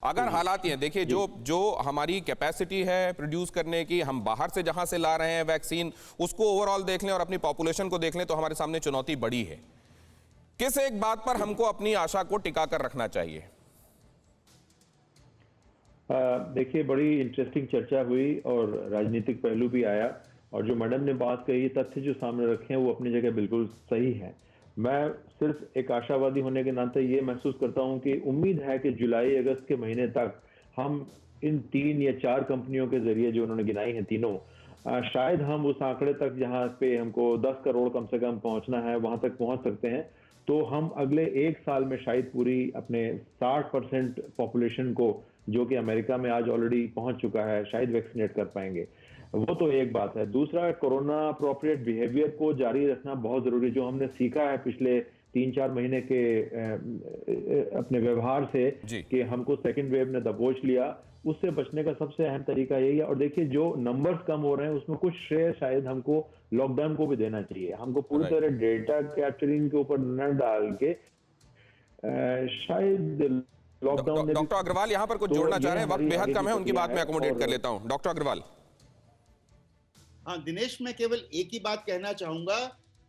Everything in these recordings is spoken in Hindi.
अगर हालात ये हैं, देखिए जो हमारी कैपेसिटी है प्रोड्यूस करने की, हम बाहर से जहां से ला रहे हैं वैक्सीन, उसको ओवरऑल देख लें और अपनी पॉपुलेशन को देख लें तो हमारे सामने चुनौती बड़ी है। किस एक बात पर हमको अपनी आशा को टिका कर रखना चाहिए? देखिए, बड़ी इंटरेस्टिंग चर्चा हुई और राजनीतिक पहलू भी आया, और जो मैडम ने बात कही, तथ्य जो सामने रखे हैं वो अपनी जगह बिल्कुल सही है। मैं सिर्फ एक आशावादी होने के नाते ये महसूस करता हूं कि उम्मीद है कि जुलाई अगस्त के महीने तक हम इन 3 या 4 कंपनियों के जरिए जो उन्होंने गिनाई हैं तीनों, शायद हम उस आंकड़े तक जहां पे हमको 10 करोड़ कम से कम पहुंचना है वहां तक पहुंच सकते हैं। तो हम अगले 1 साल में शायद पूरी अपने 60% पॉपुलेशन को, जो कि अमेरिका में आज ऑलरेडी पहुंच चुका है, शायद वैक्सीनेट कर पाएंगे। वो तो एक बात है। दूसरा, कोरोना अप्रोप्रिएट बिहेवियर को जारी रखना बहुत जरूरी। जो हमने सीखा है पिछले 3-4 महीने के अपने व्यवहार से कि हमको सेकेंड वेव ने दबोच लिया, उससे बचने का सबसे अहम तरीका यही है। और देखिए, जो नंबर्स कम हो रहे हैं उसमें कुछ श्रेय शायद हमको लॉकडाउन को भी देना चाहिए। हमको पूरी तरह डेटा कैप्चरिंग के ऊपर न डाल के शायद लॉकडाउन। डॉक्टर अग्रवाल यहाँ पर कुछ जोड़ना चाह रहे हैं, वक्त बेहद कम है, उनकी बात में अकोमोडेट कर लेता हूं। डॉक्टर अग्रवाल। हाँ दिनेश, मैं केवल एक ही बात कहना चाहूंगा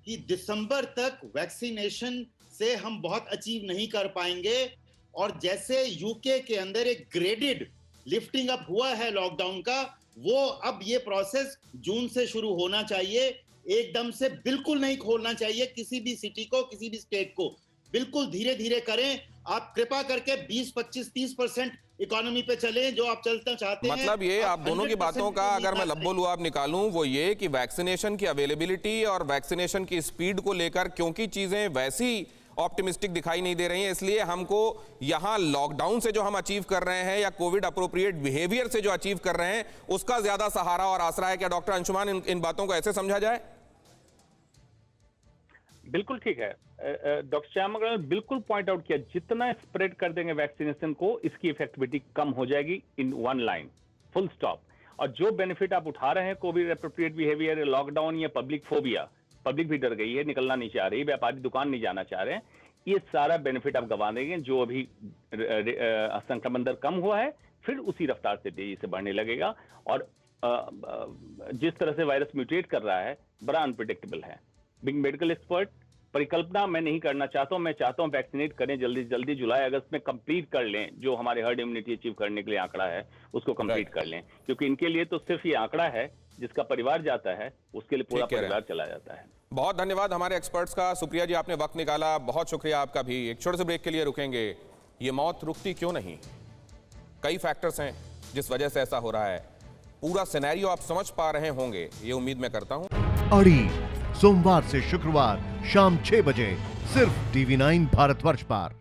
कि दिसंबर तक वैक्सीनेशन से हम बहुत अचीव नहीं कर पाएंगे, और जैसे यूके के अंदर एक ग्रेडेड लिफ्टिंग अप हुआ है लॉकडाउन का, वो अब ये प्रोसेस जून से शुरू होना चाहिए। एकदम से बिल्कुल नहीं खोलना चाहिए किसी भी सिटी को, किसी भी स्टेट को। बिल्कुल धीरे धीरे करें। आप कृपा करके 20, 25, 30% इकोनॉमी पे चलें जो आप चलना चाहते हैं। मतलब ये आप दोनों की बातों का अगर मैं लब्बो-लुआब निकालूं, वो ये कि वैक्सीनेशन की अवेलेबिलिटी और वैक्सीनेशन की स्पीड को लेकर क्योंकि चीजें वैसी ऑप्टिमिस्टिक दिखाई नहीं दे रही हैं, इसलिए हमको यहां लॉकडाउन से जो हम अचीव कर रहे हैं या कोविड अप्रोप्रिएट बिहेवियर से जो अचीव कर रहे हैं उसका ज्यादा सहारा और आसरा है। क्या डॉक्टर अंशुमान इन बातों को ऐसे समझा जाए? बिल्कुल ठीक है। डॉक्टर श्याम अग्रवाल ने बिल्कुल पॉइंट आउट किया, जितना स्प्रेड कर देंगे वैक्सीनेशन को, इसकी इफेक्टिविटी कम हो जाएगी, in one line, full stop. और जो बेनिफिट आप उठा रहे हैं कोविड एप्रोप्रिएट बिहेवियर, लॉकडाउन या पब्लिक फोबिया, पब्लिक भी डर गई है, निकलना नहीं चाह रही, व्यापारी दुकान नहीं जाना चाह रहे हैं, ये सारा बेनिफिट आप गंवा देंगे। जो अभी संक्रमण दर कम हुआ है, फिर उसी रफ्तार से तेजी से बढ़ने लगेगा। और जिस तरह से वायरस म्यूटेट कर रहा है, बड़ा अनप्रिडिक्टेबल है। बिग मेडिकल एक्सपर्ट, परिकल्पना मैं नहीं करना चाहता हूं। मैं चाहता हूं वैक्सीनेट करें जल्दी से जल्दी, जुलाई अगस्त में कंप्लीट कर लें, जो हमारे हर्ड इम्यूनिटी अचीव करने के लिए आंकड़ा है उसको कंप्लीट कर लें, क्योंकि इनके लिए तो सिर्फ ये आंकड़ा है, जिसका परिवार जाता है उसके लिए पूरा परिवार चला जाता है। बहुत धन्यवाद हमारे एक्सपर्ट्स का। सुप्रिया जी, आपने वक्त निकाला, बहुत शुक्रिया आपका भी। एक छोटे से ब्रेक के लिए रुकेंगे। ये मौत रुकती क्यों नहीं? कई फैक्टर्स हैं जिस वजह से ऐसा हो रहा है। पूरा सिनेरियो आप समझ पा रहे होंगे, ये उम्मीद मैं करता हूं। अड़ी सोमवार से शुक्रवार शाम 6 बजे सिर्फ TV9 भारतवर्ष पर।